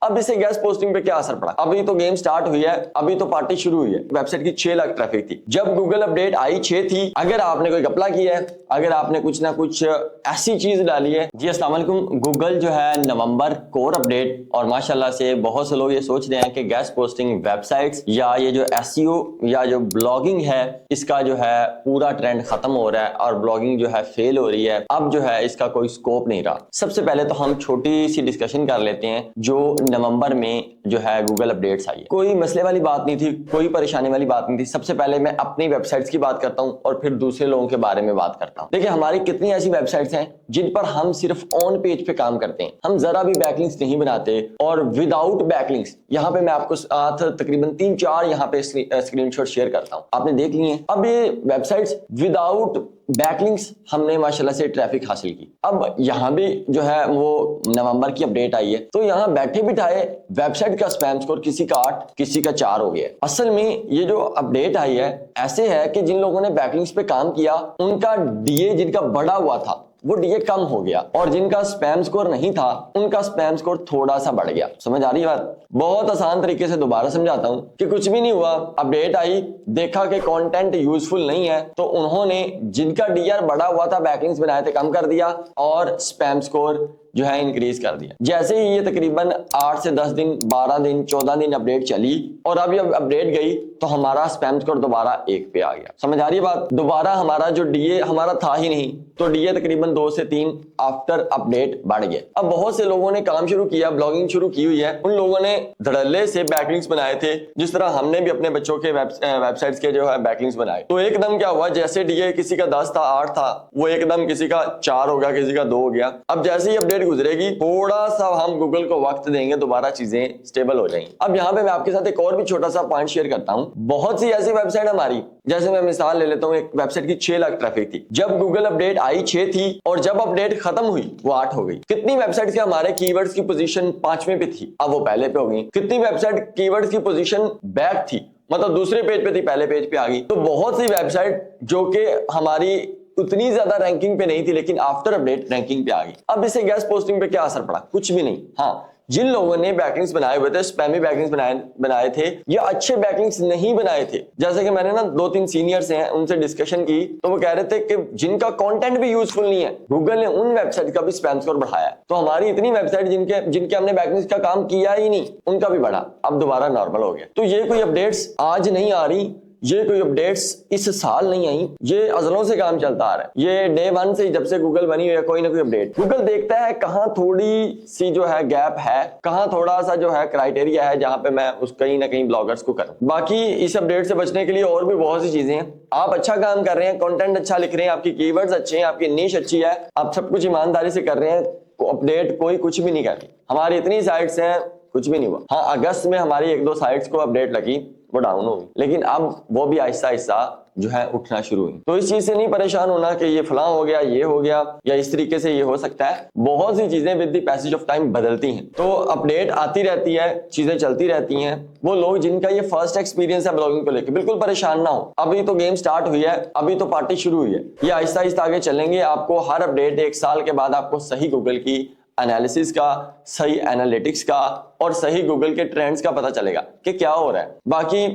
अब इसे guest posting पे क्या असर पड़ा? अभी तो गेम स्टार्ट हुई है, अभी तो पार्टी शुरू हुई है। वेबसाइट की 6 लाख ट्रैफिक थी जब गूगल अपडेट आई 6 थी। अगर आपने कोई घपला किया है, अगर आपने कुछ ना कुछ ऐसी चीज डाली है। जी अस्सलाम वालेकुम। गूगल जो है नवंबर कोर अपडेट, और माशाल्लाह से बहुत से लोग ये सोच रहे हैं कि गेस्ट पोस्टिंग वेबसाइट्स या ये जो एसईओ या जो ब्लॉगिंग है इसका जो है पूरा ट्रेंड खत्म हो रहा है और ब्लॉगिंग जो है फेल हो रही है। अब जो है इसका कोई स्कोप नहीं रहा। सबसे पहले तो हम छोटी सी डिस्कशन कर लेते हैं जो नवंबर में जो है गूगल अपडेट्स आई है। कोई मसले वाली बात नहीं थी, कोई परेशानी वाली बात नहीं थी। सबसे पहले मैं अपनी वेबसाइट्स की बात करता हूं और फिर दूसरे लोगों के बारे में बात करता हूं। देखिए हमारी कितनी ऐसी वेबसाइट्स हैं जिन पर हम सिर्फ ऑन पेज पे काम करते हैं, हम जरा भी बैकलिंक्स नहीं बनाते और विदाउट बैकलिंक्स। यहाँ पे मैं आपको तकरीबन 3-4 यहाँ पे स्क्रीनशॉट शेयर करता हूँ, आपने देख लिए। अब ये वेबसाइट्स विदाउट बैकलिंक्स हमने माशाल्लाह से ट्रैफिक हासिल की। अब यहाँ भी जो है वो नवंबर की अपडेट आई है, तो यहाँ बैठे बिठाए वेबसाइट का स्पैम स्कोर किसी का 8 किसी का 4 हो गया। असल में ये जो अपडेट आई है ऐसे है कि जिन लोगों ने बैकलिंक्स पे काम किया उनका डीए जिनका बढ़ा हुआ था वो डीए कम हो गया, और जिनका स्पैम स्कोर नहीं था उनका स्पैम स्कोर थोड़ा सा बढ़ गया। समझ आ रही है बात? बहुत आसान तरीके से दोबारा समझाता हूं कि कुछ भी नहीं हुआ। अपडेट आई, देखा कि कंटेंट यूजफुल नहीं है, तो उन्होंने जिनका डीआर बढ़ा हुआ था बैकलिंक्स बनाए थे कम कर दिया और स्पैम स्कोर जो है इंक्रीज कर दिया। जैसे ही ये तकरीबन 8 से 10 दिन 12 दिन 14 दिन अपडेट चली और अभी अपडेट गई तो हमारा स्पैम स्कोर दोबारा 1 पे आ गया। समझ आ रही है बात? दोबारा हमारा जो डीए हमारा था ही नहीं, तो डीए तकरीबन 2 से 3 आफ्टर अपडेट बढ़ गया। अब बहुत से लोगों ने काम शुरू किया, ब्लॉगिंग शुरू की हुई है, उन लोगों ने धड़ल्ले से बैकलिंक्स बनाए थे, जिस तरह हमने भी अपने बच्चों के वेबसाइट्स के जो है बैकलिंक्स बनाए। तो एकदम क्या हुआ, जैसे डीए किसी का 10 था 8 था, वो एकदम किसी का 4 हो गया, किसी का 2 हो गया। अब जैसे ही अपडेट गुजरेगी थोड़ा सा हम गूगल को वक्त देंगे, दोबारा चीजें स्टेबल हो जाएंगी। अब यहाँ पे मैं आपके साथ एक और भी छोटा सा पॉइंट शेयर करता हूँ। बहुत सी ऐसी वेबसाइट हमारी, जैसे मैं मिसाल ले लेता हूँ, एक वेबसाइट की 6 लाख ट्रैफिक थी जब गूगल अपडेट आई 6 थी, और जब अपडेट खत्म हुई वो 8 हो गई। कितनी वेबसाइट के हमारे कीवर्ड्स की पोजीशन 5वें पे थी, अब वो पहले पे हो गई। कितनी वेबसाइट कीवर्ड्स की पोजीशन बैक थी, मतलब दूसरे पेज पे थी, पहले पेज पे आ गई। तो बहुत सी वेबसाइट जो कि हमारी उतनी ज्यादा रैंकिंग पे नहीं थी लेकिन आफ्टर अपडेट रैंकिंग पे आ गई। अब इससे गेस्ट पोस्टिंग पे क्या असर पड़ा? कुछ भी नहीं। हाँ, जिन लोगों ने बैकलिंक्स बनाए हुए थे, स्पैमी बैकलिंक्स बनाए थे या अच्छे बैकलिंक्स नहीं बनाए थे, जैसे कि मैंने ना 2-3 सीनियर्स हैं उनसे डिस्कशन की, तो वो कह रहे थे कि जिनका कंटेंट भी यूजफुल नहीं है गूगल ने उन वेबसाइट का भी स्पैम स्कोर बढ़ाया। तो हमारी इतनी वेबसाइट जिनके हमने बैकलिंक्स का काम किया ही नहीं उनका भी बढ़ा, अब दोबारा नॉर्मल हो गया। तो ये कोई अपडेट्स आज नहीं आ रही, ये कोई अपडेट्स इस साल नहीं आई, ये अज़लों से काम चलता आ रहा है। ये डे 1 से जब से गूगल बनी हुई है कोई ना कोई अपडेट गूगल देखता है कहां थोड़ी सी जो है गैप है, कहां थोड़ा सा जो है क्राइटेरिया है जहां पे मैं उस कहीं ना कहीं ब्लॉगर्स को करूं। बाकी इस अपडेट से बचने के लिए और भी बहुत सी चीजें हैं। आप अच्छा काम कर रहे हैं, कंटेंट अच्छा लिख रहे हैं, आपकी कीवर्ड्स अच्छे हैं, आपकी नीश अच्छी है, आप सब कुछ ईमानदारी से कर रहे हैं, अपडेट कोई कुछ भी नहीं कर रही। हमारी इतनी साइट्स हैं, कुछ भी नहीं हुआ। हाँ, अगस्त में हमारी 1-2 साइट्स को अपडेट लगी, वो डाउन होगी, लेकिन अब वो भी आहिस्ता आहिस्ता जो है उठना शुरू हुई। तो इस चीज से नहीं परेशान होना कि ये फलां हो गया, ये हो गया, या इस तरीके से ये हो सकता है। बहुत सी चीजें with the passage of time बदलती हैं, तो अपडेट आती रहती है, चीजें चलती रहती हैं। वो लोग जिनका ये फर्स्ट एक्सपीरियंस है ब्लॉगिंग को लेकर, बिल्कुल परेशान ना हो। अभी तो गेम स्टार्ट हुई है, अभी तो पार्टी शुरू हुई है, ये आहिस्ता आहिस्ता आगे चलेंगे। आपको हर अपडेट 1 साल के बाद आपको सही गूगल की एनालिसिस का, सही एनालिटिक्स का और सही गूगल के ट्रेंड्स का पता चलेगा कि क्या हो रहा है। बाकी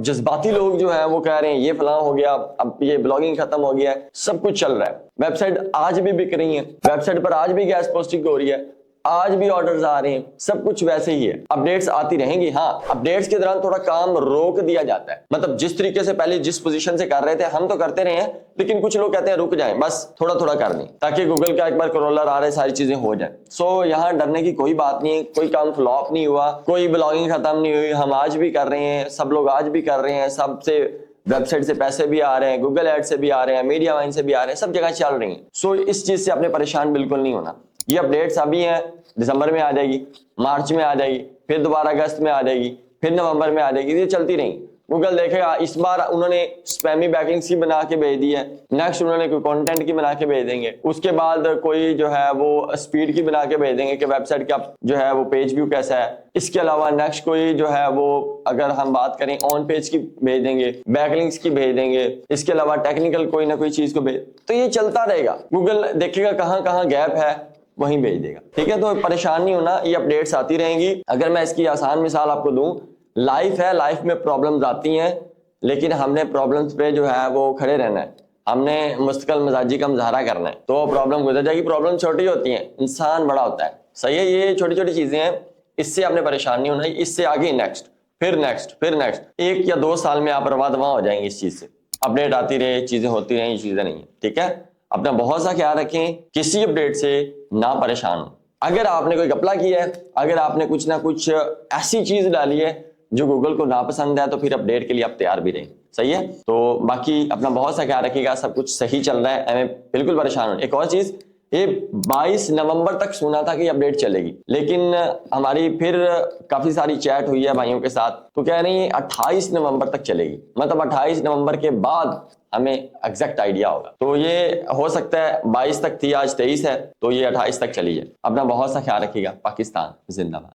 जज्बाती लोग जो हैं वो कह रहे हैं ये फलां हो गया, अब ये ब्लॉगिंग खत्म हो गया है, सब कुछ चल रहा है। वेबसाइट आज भी बिक रही है, वेबसाइट पर आज भी गेस्ट पोस्टिंग हो रही है, आज भी ऑर्डर्स आ रहे हैं, सब कुछ वैसे ही है। अपडेट्स आती रहेंगी। हाँ, अपडेट्स के दौरान थोड़ा काम रोक दिया जाता है, मतलब जिस तरीके से पहले जिस पोजीशन से कर रहे थे हम तो करते रहे हैं, लेकिन कुछ लोग कहते हैं रुक जाएं, बस थोड़ा थोड़ा कर दें ताकि गूगल का एक बार क्रॉलर आ रहे सारी चीजें हो जाए। सो यहाँ डरने की कोई बात नहीं है, कोई काम फ्लॉप नहीं हुआ, कोई ब्लॉगिंग खत्म नहीं हुई। हम आज भी कर रहे हैं, सब लोग आज भी कर रहे हैं, सबसे वेबसाइट से पैसे भी आ रहे हैं, गूगल एड से भी आ रहे हैं, मीडिया वाइन से भी आ रहे हैं, सब जगह चल रही हैं। सो इस चीज से आपने परेशान बिल्कुल नहीं होना। ये अपडेट्स अभी हैं, दिसंबर में आ जाएगी, मार्च में आ जाएगी, फिर दोबारा अगस्त में आ जाएगी, फिर नवंबर में आ जाएगी, ये चलती रहेंगी। गूगल देखेगा इस बार उन्होंने स्पैमी बैकलिंक्स की बना के भेज दी है, नेक्स्ट उन्होंने कोई कंटेंट की बना के भेज देंगे, उसके बाद कोई जो है वो स्पीड की बना के भेज देंगे कि वेबसाइट का जो है वो पेज व्यू कैसा है। इसके अलावा नेक्स्ट कोई जो है वो अगर हम बात करें ऑन पेज की भेज देंगे, बैकलिंक्स की भेज देंगे, इसके अलावा टेक्निकल कोई ना कोई चीज को भेज, तो ये चलता रहेगा। गूगल देखेगा कहाँ कहाँ गैप है, वहीं भेज देगा। ठीक है, तो परेशान नहीं होना, ये अपडेट्स आती रहेंगी। अगर मैं इसकी आसान मिसाल आपको दूं, लाइफ है, लाइफ में प्रॉब्लम्स आती हैं, लेकिन हमने प्रॉब्लम्स पे जो है वो खड़े रहना है, हमने मुस्तकिल मिजाजी का मुजाहरा करना है, तो प्रॉब्लम गुजर जाएगी। प्रॉब्लम छोटी होती हैं, इंसान बड़ा होता है। सही है, ये छोटी छोटी चीजें हैं, इससे आपने परेशान नहीं होना। इससे आगे नेक्स्ट, फिर नेक्स्ट, फिर नेक्स्ट, 1 या 2 साल में आप रवा दवा हो जाएंगे इस चीज से। अपडेट आती रहे, चीजें होती रहे, ये चीजें नहीं है। ठीक है, अपना बहुत सा ख्याल रखें, किसी अपडेट से ना परेशान हो। अगर आपने कोई घपला किया है, अगर आपने कुछ ना कुछ ऐसी चीज डाली है जो गूगल को नापसंद है, तो फिर अपडेट के लिए आप तैयार भी रहें। सही है, तो बाकी अपना बहुत सा ख्याल रखिएगा। सब कुछ सही चल रहा है, हमें बिल्कुल परेशान हो। एक और चीज, ये 22 नवंबर तक सुना था कि अपडेट चलेगी, लेकिन हमारी फिर काफी सारी चैट हुई है भाइयों के साथ, तो कह रही है 28 नवंबर तक चलेगी। मतलब 28 नवंबर के बाद हमें एग्जैक्ट आइडिया होगा। तो ये हो सकता है 22 तक थी, आज 23 है, तो ये 28 तक चली है। अपना बहुत सा ख्याल रखिएगा। पाकिस्तान जिंदाबाद।